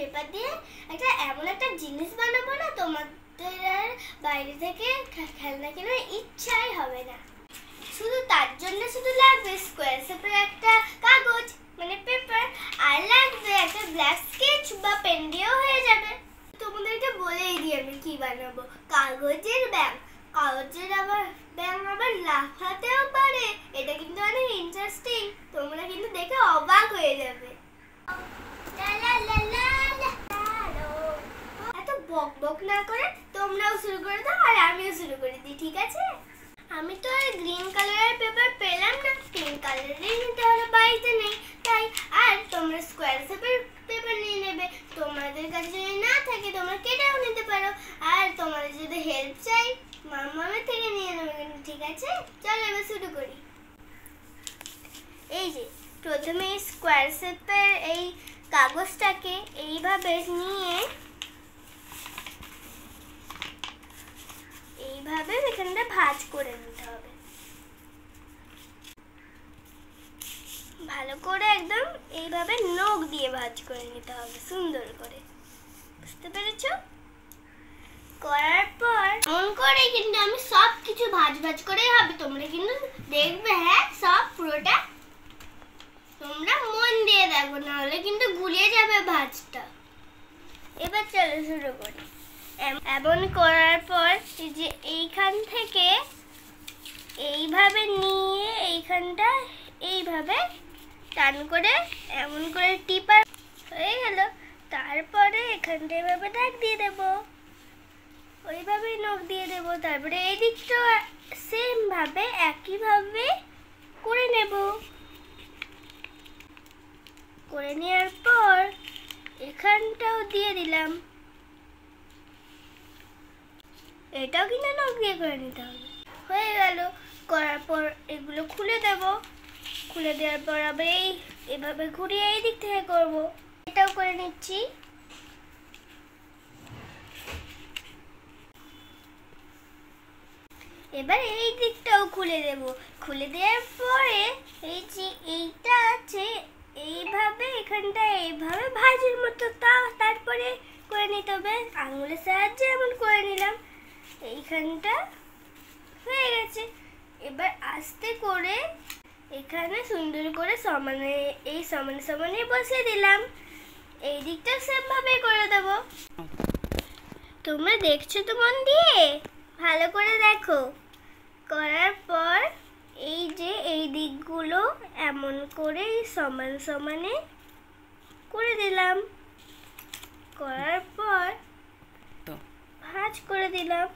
Paper দিয়ে একটা এমন একটা জিনিস বানাবো না, তোমাদের আর বাইরে থেকে খেলনা কেনার ইচ্ছাই হবে না। শুধু তার জন্য শুধু লাগবে স্কোয়ার শেপের একটা কাগজ মানে পেপার, আর লাগবে একটা ব্ল্যাক স্কেচ বা পেন দিয়েও হয়ে যাবে। তোমাদেরকে বলেই দিই আমি কি বানাবো। কাগজের ব্যাগ। কাগজের আবার ব্যাগ আবার লাফাতেও পারে, এটা কিন্তু অনেক ইন্টারেস্টিং, তোমরা কিন্তু দেখে অবাক হয়ে যাবে। এত বক বক না করে তোমরাও শুরু করে দাও আর আমিও শুরু করে দিই, ঠিক আছে? আমি তো আর গ্রিন কালারের পেপার পেলাম না, পিঙ্ক কালারেরই নিতে হলো, বাড়িতে নেই তাই। আর তোমরা স্কোয়ার শেপের পেপার নিয়ে নেবে, তোমাদের কাছে যদি না থাকে তোমরা কেটেও নিতে পারো। আর তোমাদের যদি হেল্প চাই মামার থেকে নিয়ে নেবে, ঠিক আছে? চলো এবার শুরু করি। এই যে প্রথমে স্কোয়ার শেপের এই কাগজটাকে এইভাবে নিয়ে এইভাবে এখানটা ভাঁজ করে নিতে হবে, ভালো করে একদম এইভাবে নখ দিয়ে ভাঁজ করে নিতে হবে সুন্দর করে, বুঝতে পেরেছো? করার পর এমন করে কিন্তু আমি সব কিছু ভাঁজ ভাঁজ করেই হবে, তোমরা কিন্তু দেখবে, হ্যাঁ সব পুরোটা তোমরা মন দিয়ে দেখো, নাহলে কিন্তু গুলিয়ে যাবে ভাঁজটা। এবার চলো শুরু করি। এমন করার পর যে এইখান থেকে এইভাবে নিয়ে এইখানটা এইভাবে টান করে এমন করে টিপা হয়ে গেল। তারপরে এখানটা এভাবে দাগ দিয়ে দেবো, ওইভাবেই নখ দিয়ে দেবো। তারপরে এই দিকটা সেম ভাবে একইভাবে করে নেব। করে নেওয়ার পর এখানটাও দিয়ে দিলাম, এটাও কিন্তু নখ দিয়ে করে নিতে হবে। হয়ে গেল। করার পর এগুলো খুলে দেব, খুলে দেওয়ার পর আবার এভাবে ঘুরিয়ে এই দিক থেকে করব, এটাও করে নিচ্ছি। এবার এই দিকটাও খুলে দেব, খুলে দেওয়ার পরে এই যে এইটা আছে এইভাবে এখানটা এইভাবে ভাঁজের মতো তারপরে করে নিতে হবে, আঙুলের সাহায্যে এমন করে নিলাম। এইখানটা হয়ে গেছে। এবার আস্তে করে এখানে সুন্দর করে সমানে এই সমানে সমানে বসিয়ে দিলাম, এই দিকটা সেম ভাবে করে দেব। তোমরা দেখছো তো মন দিয়ে? ভালো করে দেখো। করার পর এই যে এই দিকগুলো এমন করে সমান সমানে করে দিলাম, করার পর ভাঁজ করে দিলাম।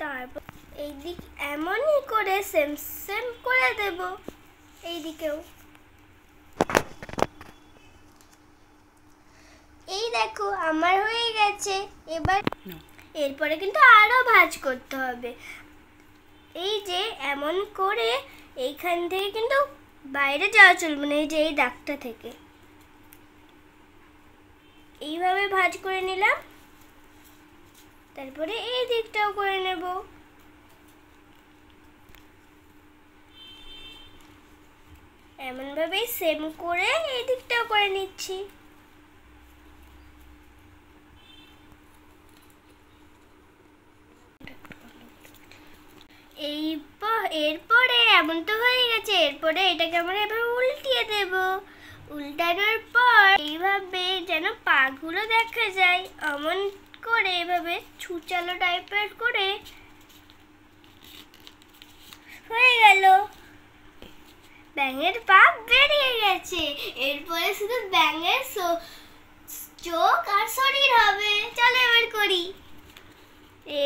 তারপর এই দিক এমনই করে সেম সেম করে দেব এই দিকেও। এই দেখো আমার হয়ে গেছে। এবার এরপরে কিন্তু আরো ভাঁজ করতে হবে। এই যে এমন করে এইখান থেকে কিন্তু বাইরে যাওয়া চলবে না, এই যে এই দাগটা থেকে এইভাবে ভাঁজ করে নিলাম। তারপরে এই দিকটাও করে নেব, এমনভাবেই সেম করে এই দিকটাও করে নিচ্ছি। এরপরে এমন তো হয়ে গেছে, এরপরে এটাকে আমরা এভাবে উল্টিয়ে দেব। উল্টানোর পর এইভাবে যেন পাগুলো দেখা যায় এমন করে এভাবে ছুচালো টাইপের করে হয়ে গেল। ব্যাঙের পা বেরিয়ে গেছে। এরপরে শুধু ব্যাঙের চোখ আর শরীর হবে। চলো এবার করি।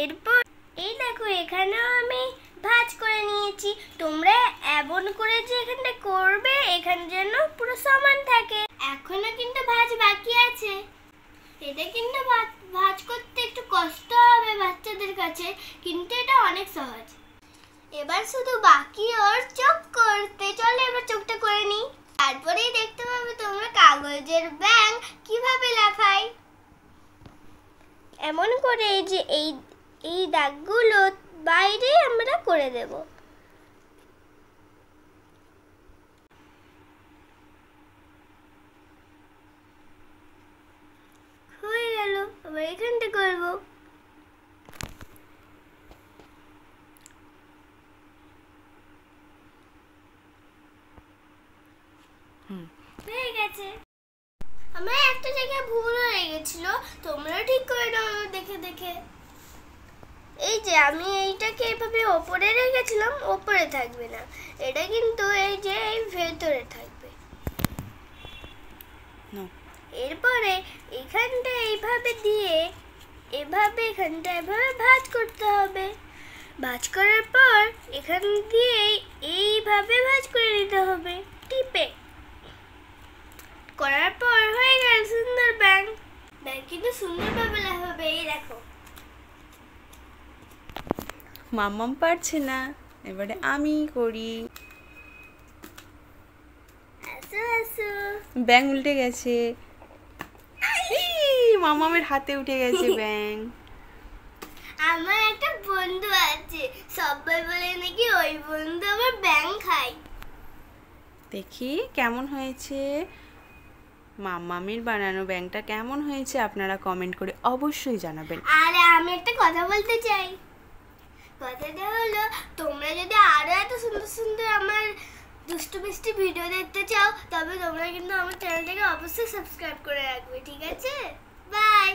এরপর এই দেখো এখানেও আমি ভাঁজ করে নিয়েছি। তোমরা এমন করে যে এখানটা করবে এখানে যেন পুরো সমান থাকে। এখনো কিন্তু ভাঁজ বাকি আছে, এটা কিন্তু ভাঁজ করতে একটু কষ্ট হবে বাচ্চাদের কাছে, কিন্তু এটা অনেক সহজ। এবার শুধু বাকি ওর চোখ করতে। চলো এবার চোখটা করে নিই, তারপরেই দেখতে পাবে তোমরা কাগজের ব্যাঙ কিভাবে লাফায়। এমন করে এই যে এই দাগগুলো বাইরে আমরা করে দেব। আমার একটা জায়গায় ভুল হয়ে গেছিল, তোমরা ঠিক করে দাও দেখে দেখে। এই যে আমি এইটাকে এভাবে ওপরে রেখেছিলাম, ওপরে থাকবে না, এটা কিন্তু এই যে এই ভেতরে থাকবে। এরপরে এখানটা এইভাবে দিয়ে এভাবে এখানটা এভাবে ভাঁজ করতে হবে। ভাঁজ করার পর এখান দিয়ে এইভাবে ভাঁজ করে নিতে হবে টিপে। করার পর হয়ে গেল সুন্দর ব্যাং। ব্যাং কিন্তু সুন্দরভাবে হবে। এই দেখো, মাম্মাম পারছে না, এবারে আমি করি। আসো আসো। ব্যাং উল্টে গেছে, মামামের হাতে উঠে গেছে ব্যাং। আমার একটা বন্ধু আছে, সবাই বলে নাকি ওই বন্ধু আমার ব্যাং খায়। দেখি কেমন হয়েছে মাম্মামের বানানো ব্যাংটা, কেমন হয়েছে আপনারা কমেন্ট করে অবশ্যই জানাবেন। আর আমি একটা কথা বলতে চাই। কথাটা হলো, তোমরা যদি আরো এত সুন্দর সুন্দর আমার দুষ্টু মিষ্টি ভিডিও দেখতে চাও, তবে তোমরা কিন্তু আমার চ্যানেলটাকে অবশ্যই সাবস্ক্রাইব করে রাখবে, ঠিক আছে? বাই।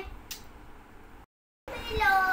হ্যালো।